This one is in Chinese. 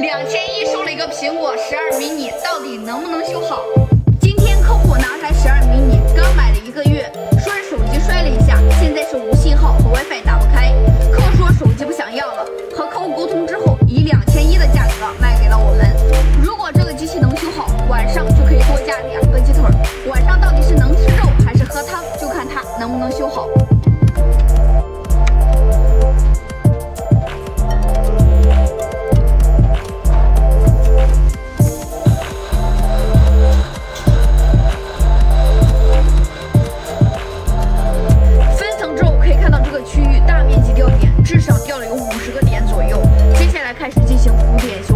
2100收了一个苹果12 mini， 到底能不能修好？今天客户拿台12 mini， 刚买了1个月，说是手机摔了一下，现在是无信号和 WiFi 打不开。客户说手机不想要了，和客户沟通之后，以2100的价格卖给了我们。如果这个机器能修好，晚上就可以多加2个鸡腿。晚上到底是能吃肉还是喝汤，就看它能不能修好。至少掉了有50个点左右，接下来开始进行浮点修。